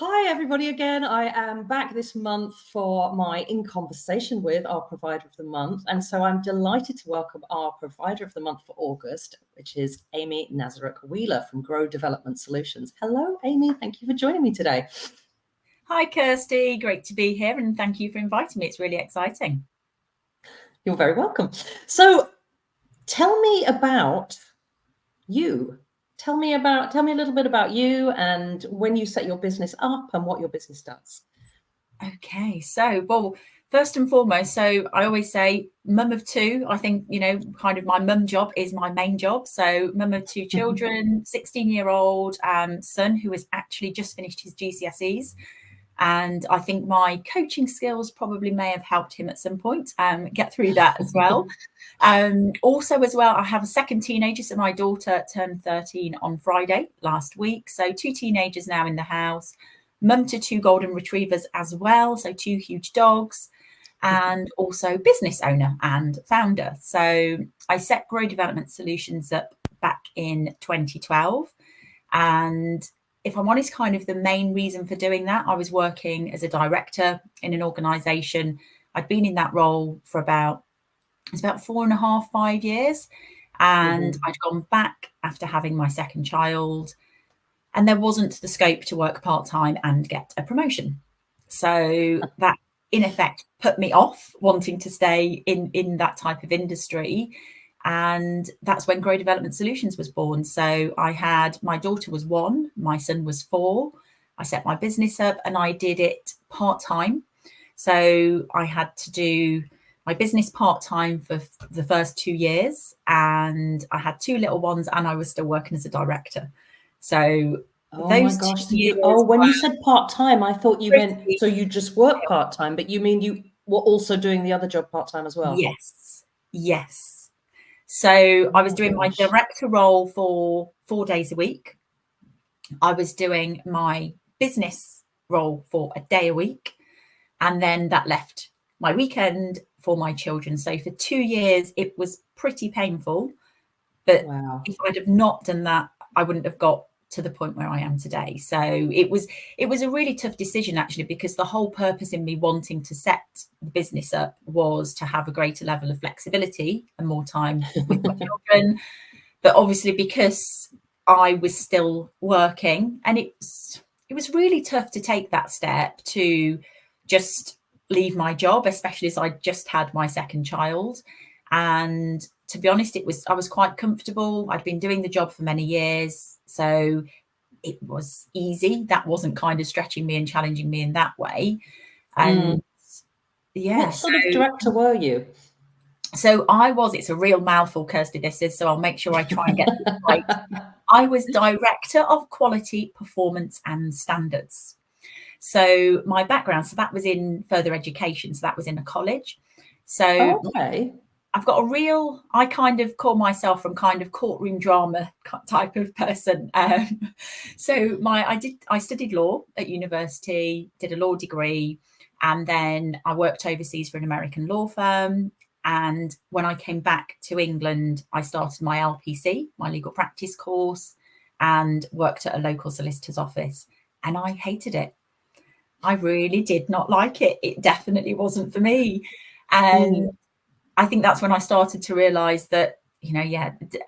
Hi, everybody, again. I am back this month for my In Conversation with our Provider of the Month. And so I'm delighted to welcome our Provider of the Month for August, which is Amie Nazaruk-Wheeler from Grow Development Solutions. Hello, Amie. Thank you for joining me today. Hi, Kirsty. Great to be here, and thank you for inviting me. It's really exciting. You're very welcome. So tell me about you. Tell me a little bit about you and when you set your business up and what your business does. Okay, well, first and foremost, so I always say mum of two. I think, kind of my mum job is my main job. So mum of two children, 16-year-old son who has actually just finished his GCSEs. And I think my coaching skills probably may have helped him at some point get through that as well. Also, as well, I have a second teenager. So my daughter turned 13 on Friday last week. So two teenagers now in the house. Mum to two golden retrievers as well. So two huge dogs. And also business owner and founder. So I set Grow Development Solutions up back in 2012. And if I'm honest, kind of the main reason for doing that, I was working as a director in an organization. I'd been in that role for about 4.5, 5 years. And I'd gone back after having my second child. And there wasn't the scope to work part-time and get a promotion. So that, in effect, put me off wanting to stay in that type of industry. And that's when Grow Development Solutions was born. So my daughter was 1, my son was 4. I set my business up and I did it part-time. So I had to do my business part-time for the first 2 years, and I had 2 little ones, and I was still working as a director. So my gosh. When you said part-time, I thought you meant, so you just work part-time, but you mean you were also doing the other job part-time as well? Yes. So I was doing my director role for 4 days a week. I was doing my business role for a day a week. And then that left my weekend for my children. So for 2 years, it was pretty painful. But if I'd have not done that, I wouldn't have got to the point where I am today. So it was a really tough decision, actually, because the whole purpose in me wanting to set the business up was to have a greater level of flexibility and more time with my children. But obviously, because I was still working, and it was really tough to take that step to just leave my job, especially as I just had my second child. And to be honest, I was quite comfortable. I'd been doing the job for many years, so it was easy. That wasn't kind of stretching me and challenging me in that way. And what sort of director were you? So it's a real mouthful, Kirsty, this is, so I'll make sure I try and get this right. I was Director of Quality, Performance and Standards. So my background, so that was in further education. So that was in a college. So I've got I kind of call myself from kind of courtroom drama type of person. So I studied law at university, did a law degree, and then I worked overseas for an American law firm. And when I came back to England, I started my LPC, my legal practice course, and worked at a local solicitor's office. And I hated it. I really did not like it. It definitely wasn't for me. And I think that's when I started to realize that,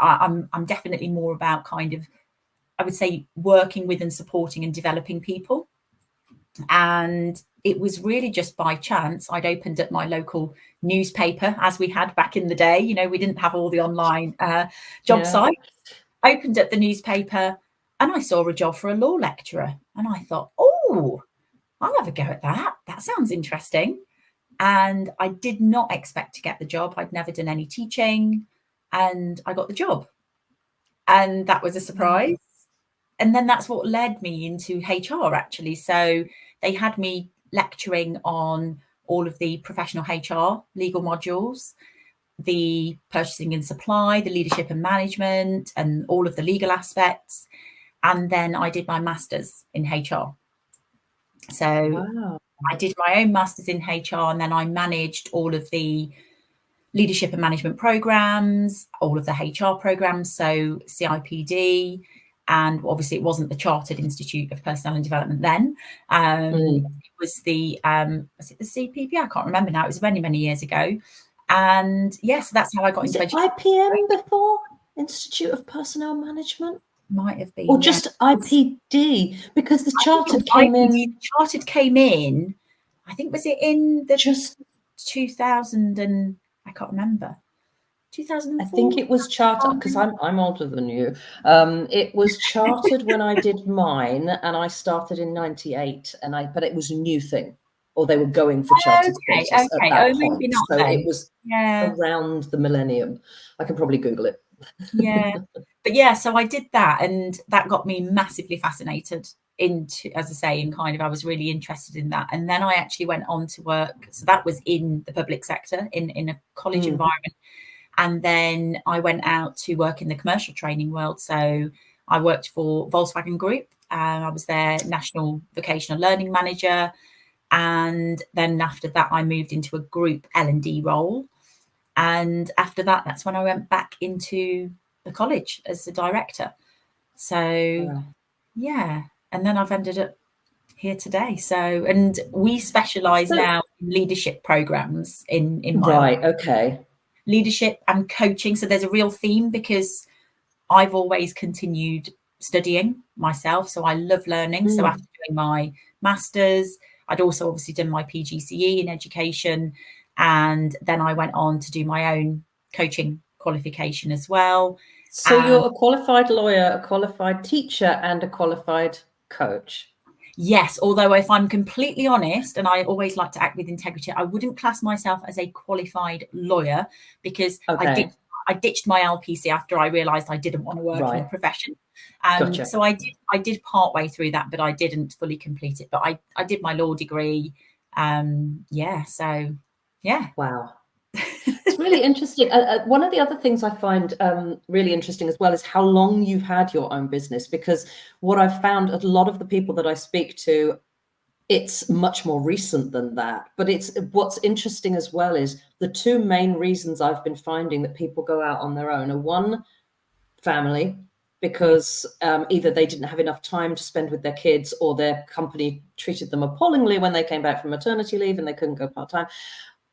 I'm definitely more about kind of, I would say, working with and supporting and developing people. And it was really just by chance. I'd opened up my local newspaper, as we had back in the day. We didn't have all the online job sites. I opened up the newspaper and I saw a job for a law lecturer. And I thought, oh, I'll have a go at that. That sounds interesting. And I did not expect to get the job. I'd never done any teaching, and I got the job. And that was a surprise. And then that's what led me into HR, actually. So they had me lecturing on all of the professional HR legal modules, the purchasing and supply, the leadership and management, and all of the legal aspects. And then I did my master's in HR. So I did my own master's in HR, and then I managed all of the leadership and management programs, all of the HR programs, so CIPD, And obviously it wasn't the Chartered Institute of Personnel and Development then. It was was it the CPP? I can't remember now. It was many, many years ago. And yes, that's how I got Was into it education. IPM before? Institute of Personnel Management? Might have been. Or just IPD? Because the Chartered came in. The Chartered came in, I think, was it in the Just 2000 and I can't remember. 2004? I think it was chartered, because I'm older than you. It was chartered when I did mine, and I started in '98, but it was a new thing, or they were going for chartered status at that point. Maybe not So then. it was around the millennium. I can probably Google it. Yeah. But yeah, so I did that, and that got me massively fascinated into, as I say, in kind of, I was really interested in that. And then I actually went on to work. So that was in the public sector, in a college environment. And then I went out to work in the commercial training world. So I worked for Volkswagen Group. I was their national vocational learning manager. And then after that, I moved into a group L&D role. And after that, that's when I went back into the college as a director. So yeah, and then I've ended up here today. So, and we specialize now in leadership programs in my okay. Leadership and coaching. So there's a real theme, because I've always continued studying myself. So I love learning. So after doing my master's, I'd also obviously done my PGCE in education. And then I went on to do my own coaching qualification as well. So you're a qualified lawyer, a qualified teacher, and a qualified coach. Yes, although if I'm completely honest, and I always like to act with integrity, I wouldn't class myself as a qualified lawyer, because I ditched my LPC after I realised I didn't want to work in the profession. Gotcha. So I did part way through that, but I didn't fully complete it. But I did my law degree. Wow. It's really interesting. One of the other things I find really interesting as well is how long you've had your own business, because what I've found, a lot of the people that I speak to, it's much more recent than that. But what's interesting as well is the two main reasons I've been finding that people go out on their own are, one, family, because either they didn't have enough time to spend with their kids, or their company treated them appallingly when they came back from maternity leave and they couldn't go part-time.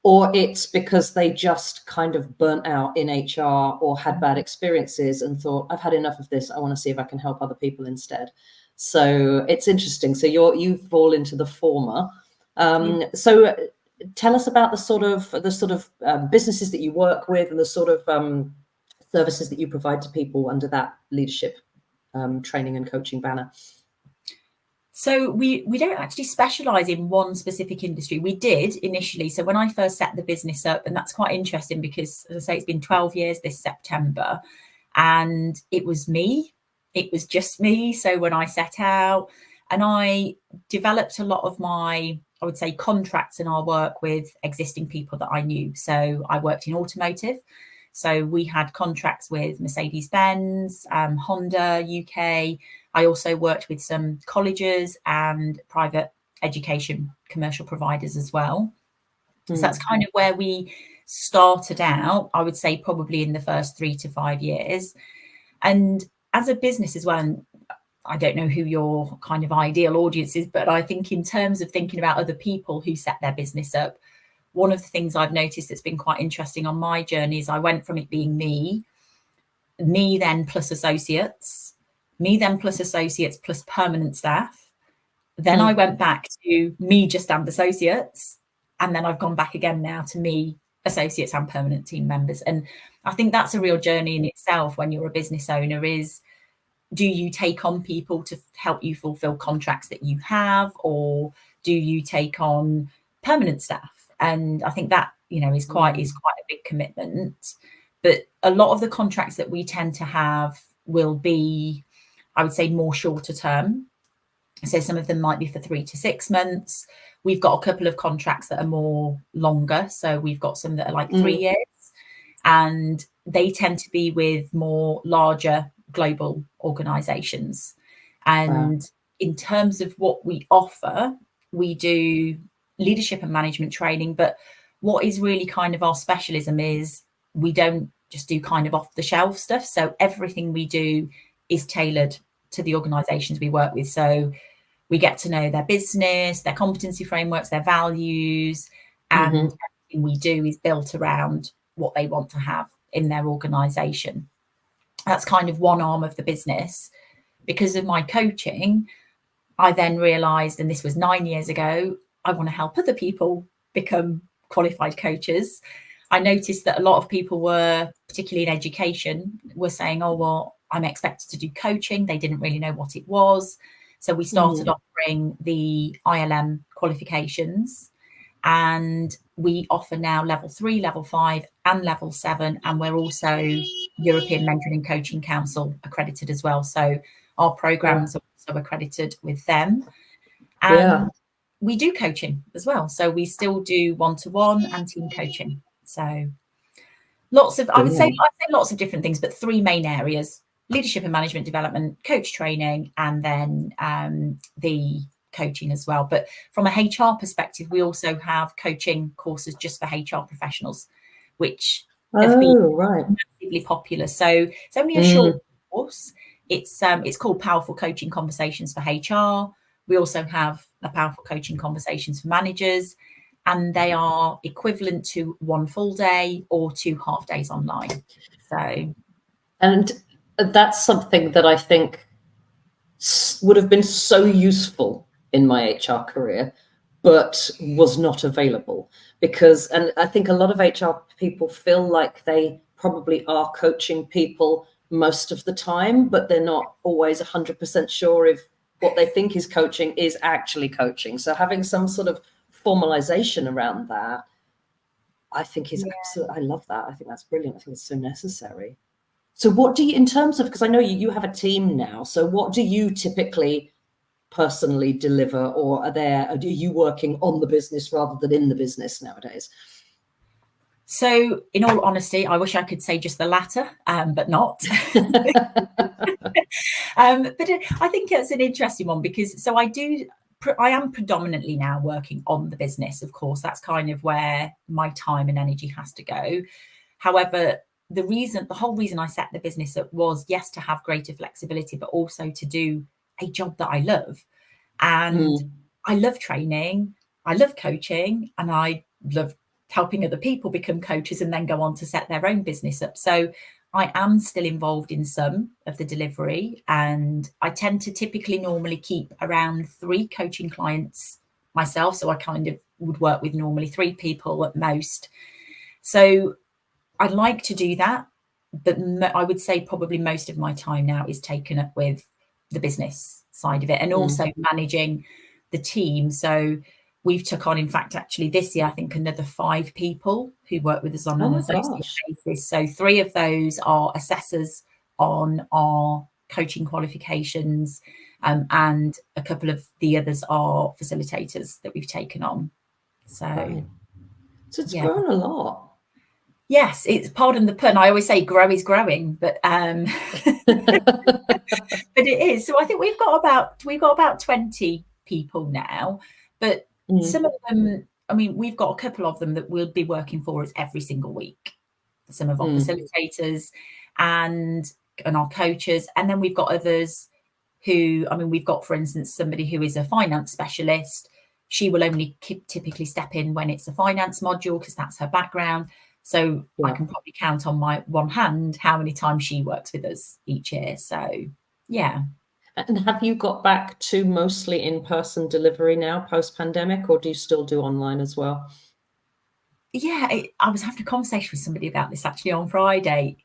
Or it's because they just kind of burnt out in HR or had bad experiences and thought, I've had enough of this. I want to see if I can help other people instead. So it's interesting. So you fall into the former. So tell us about the sort of businesses that you work with, and the sort of services that you provide to people under that leadership training and coaching banner. So we don't actually specialize in one specific industry. We did initially. So when I first set the business up, and that's quite interesting because, as I say, it's been 12 years this September, and it was me. It was just me. So when I set out, and I developed a lot of my, I would say, contracts in our work with existing people that I knew. So I worked in automotive. So we had contracts with Mercedes-Benz, Honda UK. I also worked with some colleges and private education commercial providers as well. So that's kind of where we started out, I would say, probably in the first 3 to 5 years. And as a business as well, and I don't know who your kind of ideal audience is, but I think in terms of thinking about other people who set their business up, one of the things I've noticed that's been quite interesting on my journey is I went from it being me then plus associates, plus permanent staff. Then I went back to me just and associates. And then I've gone back again now to me, associates and permanent team members. And I think that's a real journey in itself when you're a business owner, is do you take on people to help you fulfill contracts that you have, or do you take on permanent staff? And I think that, is quite a big commitment. But a lot of the contracts that we tend to have will be, I would say, more shorter term. So some of them might be for 3 to 6 months. We've got a couple of contracts that are more longer. So we've got some that are like 3 years, and they tend to be with more larger global organizations. And in terms of what we offer, we do leadership and management training. But what is really kind of our specialism is we don't just do kind of off the shelf stuff. So everything we do is tailored to the organizations we work with. So we get to know their business, their competency frameworks, their values, and everything we do is built around what they want to have in their organization. That's kind of one arm of the business. Because of my coaching, I then realized, and this was 9 years ago, I want to help other people become qualified coaches. I noticed that a lot of people were, particularly in education, were saying, oh, well, I'm expected to do coaching. They didn't really know what it was. So we started offering the ILM qualifications, and we offer now level 3, level 5 and level 7. And we're also European Mentoring and Coaching Council accredited as well. So our programs are also accredited with them. And we do coaching as well. So we still do one-to-one and team coaching. So lots of, I'd say lots of different things, but 3 main areas: leadership and management development, coach training, and then the coaching as well. But from a HR perspective, we also have coaching courses just for HR professionals, which have been massively popular. So it's only a short course. It's called Powerful Coaching Conversations for HR. We also have a Powerful Coaching Conversations for Managers, and they are equivalent to 1 full day or 2 half days online. So, and that's something that I think would have been so useful in my HR career, but was not available because, and I think a lot of HR people feel like they probably are coaching people most of the time, but they're not always 100% sure if what they think is coaching is actually coaching. So having some sort of formalization around that, I think is absolutely, I love that. I think that's brilliant. I think it's so necessary. So what do you, in terms of, because I know you have a team now, so what do you typically personally deliver, or are you working on the business rather than in the business nowadays? So in all honesty, I wish I could say just the latter, but not. But I think it's an interesting one because, so I am predominantly now working on the business. Of course, that's kind of where my time and energy has to go. However, the whole reason I set the business up was, yes, to have greater flexibility, but also to do a job that I love. And I love training, I love coaching, and I love helping other people become coaches and then go on to set their own business up. So I am still involved in some of the delivery, and I tend to typically normally keep around 3 coaching clients myself. So I kind of would work with normally 3 people at most. So I like to do that, but I would say probably most of my time now is taken up with the business side of it, and also managing the team. So we've took on, in fact, actually this year, I think another 5 people who work with us on an associate basis. So 3 of those are assessors on our coaching qualifications, and a couple of the others are facilitators that we've taken on. So, so it's grown a lot. Yes, it's, pardon the pun, I always say grow is growing, but but it is. So I think we've got about 20 people now, but some of them, I mean, we've got a couple of them that will be working for us every single week. Some of our facilitators and our coaches, and then we've got others who, I mean, we've got, for instance, somebody who is a finance specialist. She will only typically step in when it's a finance module because that's her background. So I can probably count on my one hand how many times she works with us each year. So, yeah. And have you got back to mostly in-person delivery now post-pandemic, or do you still do online as well? Yeah, I was having a conversation with somebody about this actually on Friday.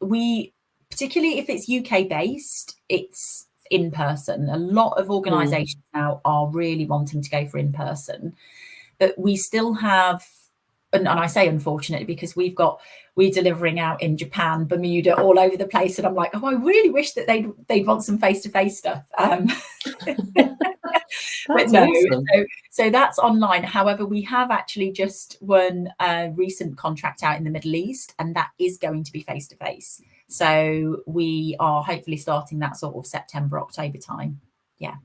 Particularly if it's UK based, it's in person. A lot of organisations now are really wanting to go for in person, but we still have, and I say unfortunately because we're delivering out in Japan, Bermuda, all over the place, and I'm like, oh, I really wish that they'd want some face-to-face stuff. But no, awesome. So that's online. However, we have actually just won a recent contract out in the Middle East, and that is going to be face-to-face. So we are hopefully starting that sort of September, October time. Yeah.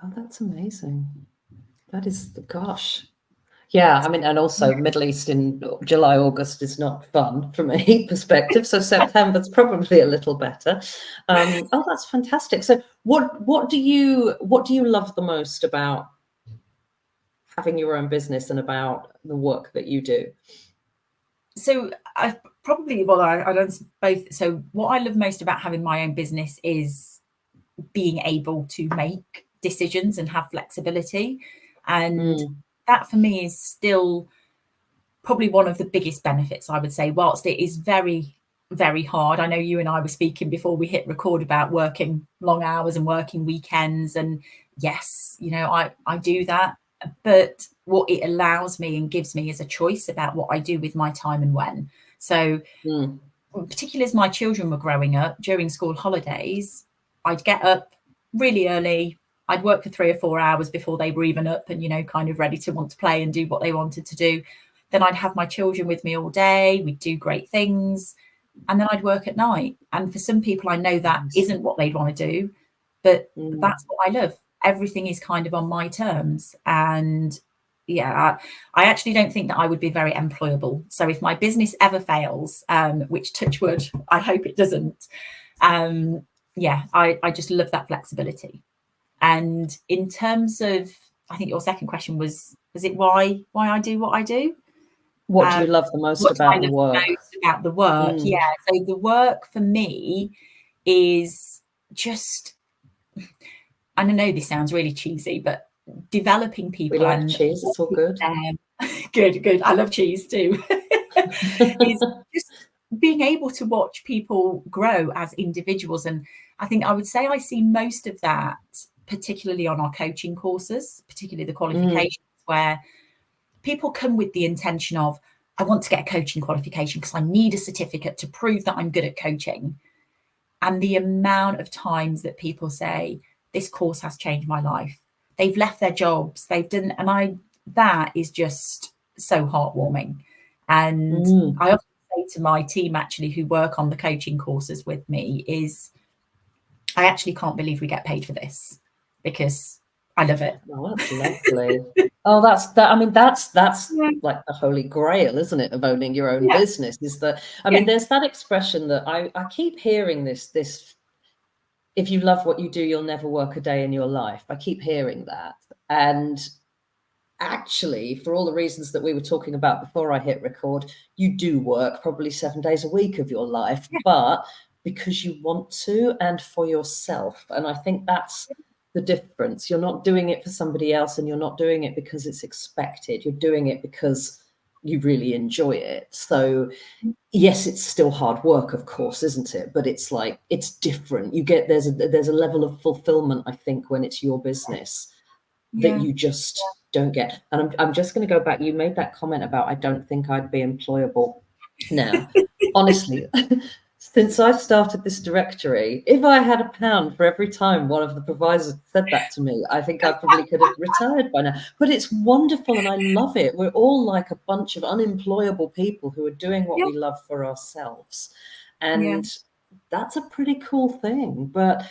Oh, that's amazing. That is, gosh. Yeah, I mean, and also Middle East in July, August is not fun from a heat perspective. So September's probably a little better. Oh, that's fantastic. So what do you love the most about having your own business and about the work that you do? So I probably, well, I don't both. So what I love most about having my own business is being able to make decisions and have flexibility. And that for me is still probably one of the biggest benefits, I would say, whilst it is very, very hard. I know you and I were speaking before we hit record about working long hours and working weekends. And yes, you know, I do that. But what it allows me and gives me is a choice about what I do with my time and when. So particularly as my children were growing up during school holidays, I'd get up really early. I'd work for 3 or 4 hours before they were even up and, you know, kind of ready to want to play and do what they wanted to do. Then I'd have my children with me all day. We'd do great things. And then I'd work at night. And for some people, I know that isn't what they'd want to do, but that's what I love. Everything is kind of on my terms. And yeah, I actually don't think that I would be very employable. So if my business ever fails, which touch wood, I hope it doesn't. Yeah, I just love that flexibility. And in terms of, I think your second question was it why I do what I do? What do you love the most about the work? Yeah. So the work for me is just, and I know this sounds really cheesy, but developing people. We like cheese, it's all good. Good. I love cheese too. Is just being able to watch people grow as individuals. And I think I would say I see most of that, particularly on our coaching courses, particularly the qualifications, where people come with the intention of, I want to get a coaching qualification because I need a certificate to prove that I'm good at coaching. And the amount of times that people say, this course has changed my life. They've left their jobs, they've done, and that is just so heartwarming. And I often say to my team, actually, who work on the coaching courses with me, is I actually can't believe we get paid for this because I love it. Oh, that's lovely. Oh, that's I mean, that's like the holy grail, isn't it, of owning your own business? Is that, I mean, there's that expression that I keep hearing this, if you love what you do, you'll never work a day in your life. I keep hearing that. And actually, for all the reasons that we were talking about before I hit record, you do work probably 7 days a week of your life, but because you want to and for yourself. And I think that's the difference. You're not doing it for somebody else, and you're not doing it because it's expected. You're doing it because you really enjoy it. So yes, it's still hard work, of course, isn't it? But it's like, it's different. You get, there's a level of fulfillment, I think, when it's your business that you just don't get. And I'm just going to go back. You made that comment about, I don't think I'd be employable. Now, honestly, since I started this directory, if I had £1 for every time one of the providers said that to me, I think I probably could have retired by now. But it's wonderful and I love it. We're all like a bunch of unemployable people who are doing what we love for ourselves. And that's a pretty cool thing. But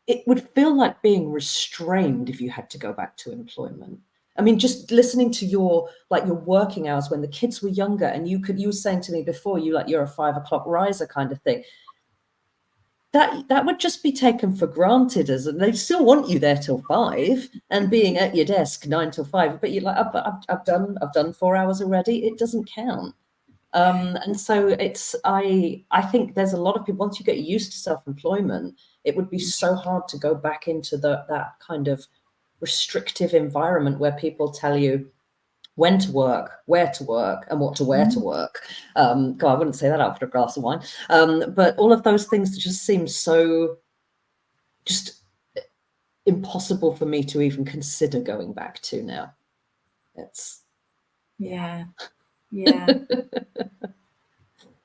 it would feel like being restrained if you had to go back to employment. I mean, just listening to your working hours when the kids were younger, and you were saying to me before, you're a 5 o'clock riser kind of thing. That would just be taken for granted, and they still want you there till 5 and being at your desk 9 till 5. But you're like, I've done 4 hours already. It doesn't count. And so I think there's a lot of people, once you get used to self-employment, it would be so hard to go back into that kind of restrictive environment where people tell you when to work, where to work, and what to wear to work. God, I wouldn't say that after a glass of wine. But all of those things just seem so just impossible for me to even consider going back to now. It's yeah.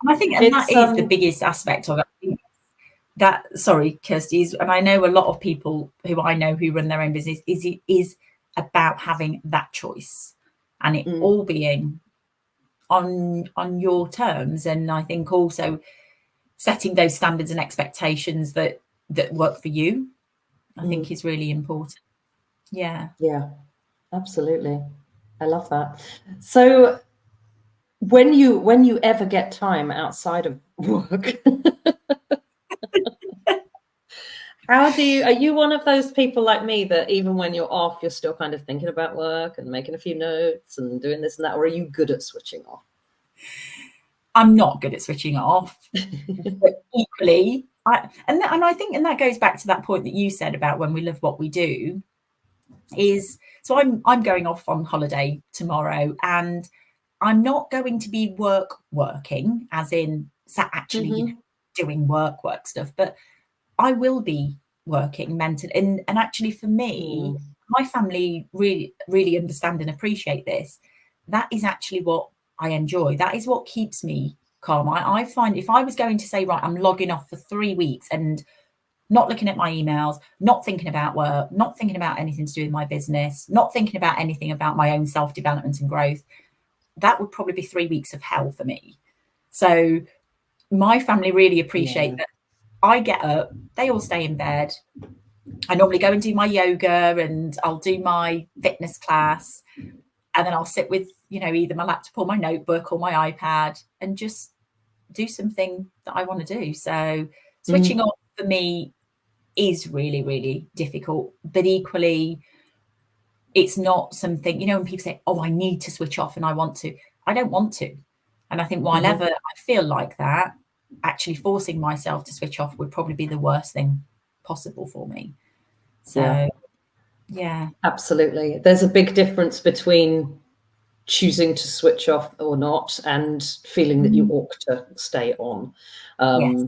I think, and that is the biggest aspect of it. Sorry, Kirsty, and I know a lot of people who I know who run their own business, is about having that choice and it all being on your terms. And I think also setting those standards and expectations that work for you, I think is really important. Yeah, absolutely. I love that. So when you ever get time outside of work, are you one of those people like me that even when you're off, you're still kind of thinking about work and making a few notes and doing this and that, or are you good at switching off? I'm not good at switching off, but equally, and I think, and that goes back to that point that you said about when we love what we do. So I'm going off on holiday tomorrow, and I'm not going to be working, as in actually, doing work stuff, but I will be working mentally. And actually, for me, my family really understand and appreciate this. That is actually what I enjoy. That is what keeps me calm. I find if I was going to say, right, I'm logging off for 3 weeks and not looking at my emails, not thinking about work, not thinking about anything to do with my business, not thinking about anything about my own self-development and growth, that would probably be 3 weeks of hell for me. So my family really appreciate that I get up, they all stay in bed. I normally go and do my yoga, and I'll do my fitness class, and then I'll sit with, either my laptop or my notebook or my iPad and just do something that I want to do. So switching off for me is really, really difficult, but equally, it's not something, when people say, oh, I need to switch off and I don't want to. And I think while ever I feel like that, actually forcing myself to switch off would probably be the worst thing possible for me. So, yeah. Absolutely. There's a big difference between choosing to switch off or not and feeling that you ought to stay on. Yes.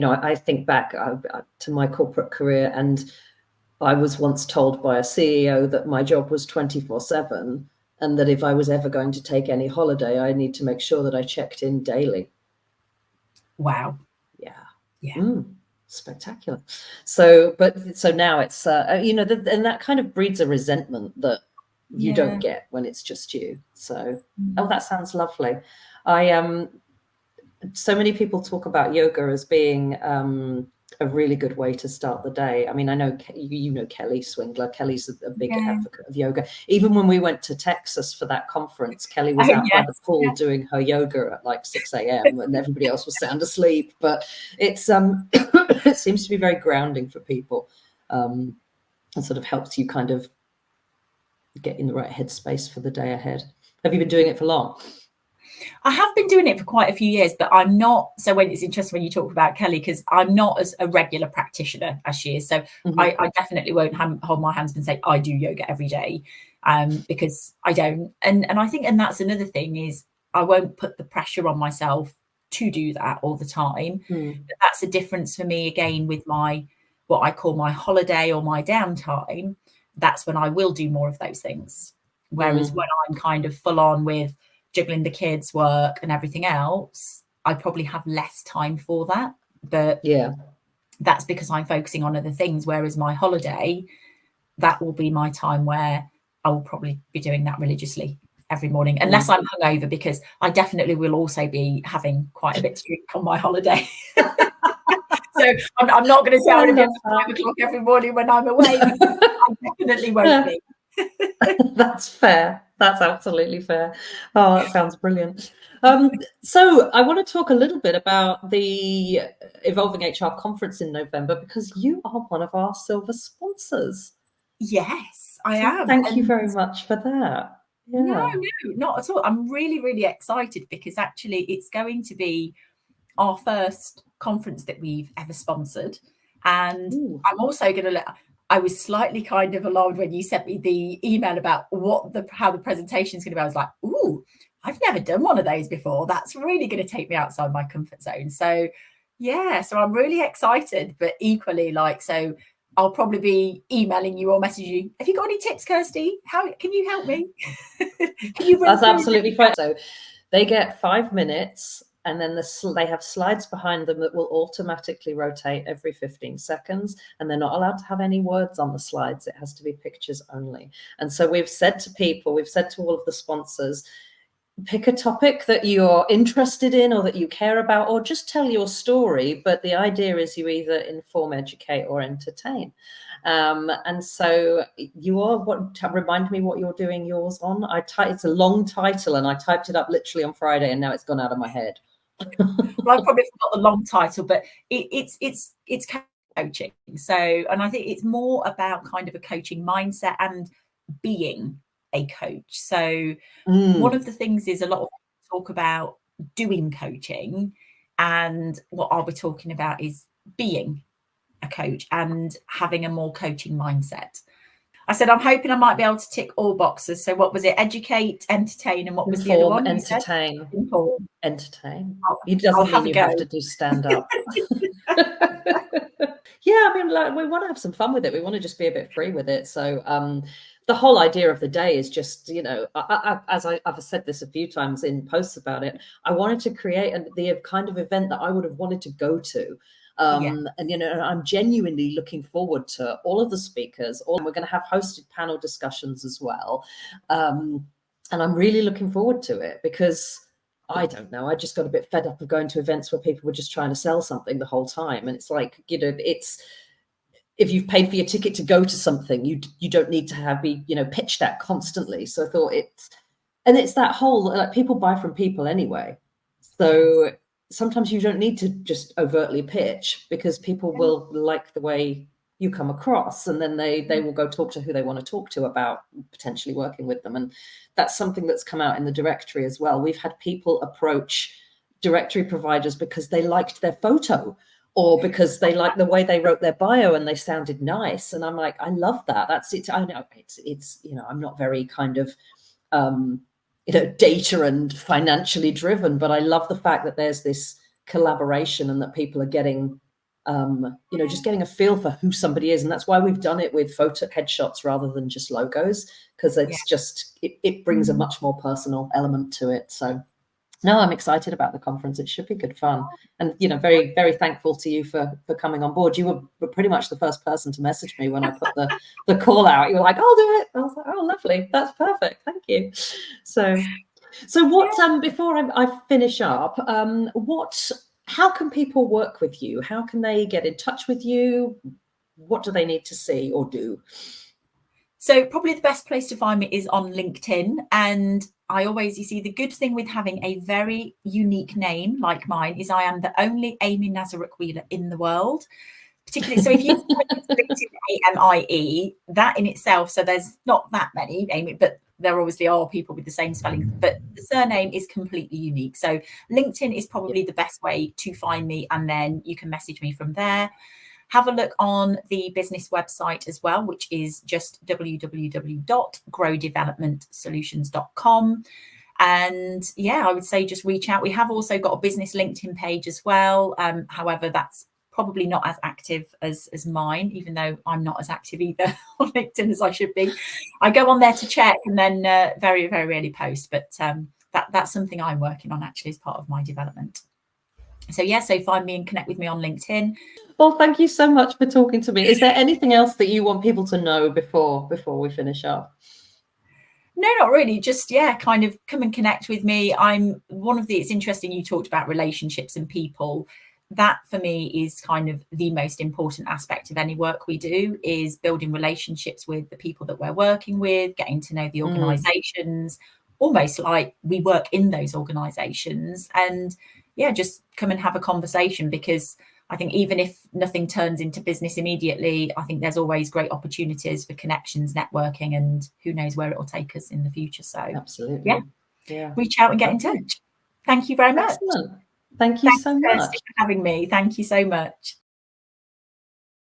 I think back to my corporate career, and I was once told by a CEO that my job was 24/7, and that if I was ever going to take any holiday, I need to make sure that I checked in daily. Wow. Yeah. Spectacular. So now it's and that kind of breeds a resentment that you don't get when it's just you. So that sounds lovely. So many people talk about yoga as being a really good way to start the day. I mean, I know Kelly Swingler. Kelly's a big advocate of yoga. Even when we went to Texas for that conference, Kelly was out by the pool doing her yoga at like 6 a.m. and everybody else was sound asleep. But it's it seems to be very grounding for people, and sort of helps you kind of get in the right headspace for the day ahead. Have you been doing it for long? I have been doing it for quite a few years, but I'm not. So when it's interesting when you talk about Kelly, because I'm not as a regular practitioner as she is. So I definitely won't hold my hands up and say I do yoga every day, because I don't. And I think, and that's another thing, is I won't put the pressure on myself to do that all the time. But that's a difference for me again with what I call my holiday or my downtime. That's when I will do more of those things. Whereas when I'm kind of full on with juggling the kids' work and everything else, I probably have less time for that. But that's because I'm focusing on other things. Whereas my holiday, that will be my time where I will probably be doing that religiously every morning, unless I'm hungover, because I definitely will also be having quite a bit to drink on my holiday. So I'm not going to say I'm going to be at 5 o'clock every morning when I'm away, because I definitely won't be. That's fair. That's absolutely fair. Oh, that sounds brilliant. So I want to talk a little bit about the Evolving HR conference in November, because you are one of our silver sponsors. Yes, I am. Thank you very much for that. No, not at all. I'm really, really excited, because actually it's going to be our first conference that we've ever sponsored. And I'm also going to I was slightly kind of alarmed when you sent me the email about how the presentation is going to be. I was like, ooh, I've never done one of those before. That's really going to take me outside my comfort zone. So so I'm really excited, but equally so I'll probably be emailing you or messaging you. Have you got any tips, Kirsty? How can you help me? Can you That's absolutely fine. So they get 5 minutes, and then they have slides behind them that will automatically rotate every 15 seconds, and they're not allowed to have any words on the slides. It has to be pictures only. And so we've said to all of the sponsors, pick a topic that you're interested in or that you care about, or just tell your story. But the idea is you either inform, educate, or entertain. And so remind me what you're doing yours on. It's a long title, and I typed it up literally on Friday, and now it's gone out of my head. Well, I probably forgot the long title, but it's coaching. So, and I think it's more about kind of a coaching mindset and being a coach. So one of the things is a lot of people talk about doing coaching, and what I'll be talking about is being a coach and having a more coaching mindset. I said, I'm hoping I might be able to tick all boxes. So what was it? Educate, entertain, and what was the other one? Entertain. Inform. Entertain. It doesn't mean you have to do stand up. Yeah, I mean, like, we want to have some fun with it. We want to just be a bit free with it. So the whole idea of the day is just, you know, I've said this a few times in posts about it. I wanted to create the kind of event that I would have wanted to go to. And, you know, I'm genuinely looking forward to all of the speakers. We're going to have hosted panel discussions as well. And I'm really looking forward to it because I don't know, I just got a bit fed up of going to events where people were just trying to sell something the whole time. And it's like, you know, if you've paid for your ticket to go to something, you don't need to be, you know, pitched at constantly. So I thought it's that whole, like, people buy from people anyway. So sometimes you don't need to just overtly pitch, because people will like the way you come across, and then they will go talk to who they want to talk to about potentially working with them. And that's something that's come out in the directory as well. We've had people approach directory providers because they liked their photo, or because they liked the way they wrote their bio and they sounded nice. And I'm like, I love that. That's it. I know it's you know, I'm not very kind of you know, data and financially driven, but I love the fact that there's this collaboration and that people are getting you know, just getting a feel for who somebody is. And that's why we've done it with photo headshots rather than just logos, because it's just it brings a much more personal element to it. So no, I'm excited about the conference. It should be good fun. And, you know, very, very thankful to you for coming on board. You were pretty much the first person to message me when I put the call out. You were like, I'll do it. I was like, oh, lovely. That's perfect. Thank you. So what, before I finish up, how can people work with you? How can they get in touch with you? What do they need to see or do? So probably the best place to find me is on LinkedIn. And I always, you see, the good thing with having a very unique name like mine is I am the only Amie Nazaruk-Wheeler in the world. Particularly, so if you LinkedIn AMIE, that in itself, so there's not that many Amie, but there obviously are people with the same spelling, but the surname is completely unique. So LinkedIn is probably the best way to find me, and then you can message me from there. Have a look on the business website as well, which is just www.growdevelopmentsolutions.com. And yeah, I would say just reach out. We have also got a business LinkedIn page as well. However, that's probably not as active as mine, even though I'm not as active either on LinkedIn as I should be. I go on there to check and then very, very rarely post. But that's something I'm working on actually as part of my development. So yeah, so find me and connect with me on LinkedIn. Well, thank you so much for talking to me. Is there anything else that you want people to know before we finish up? No, not really. Just, yeah, kind of come and connect with me. It's interesting you talked about relationships and people. That for me is kind of the most important aspect of any work we do, is building relationships with the people that we're working with, getting to know the organizations, almost like we work in those organizations. And yeah, just come and have a conversation, because I think even if nothing turns into business immediately, I think there's always great opportunities for connections, networking, and who knows where it will take us in the future. So absolutely, yeah. Reach out and get in touch. Thank you very much. Excellent. Thank you so much for having me. Thank you so much.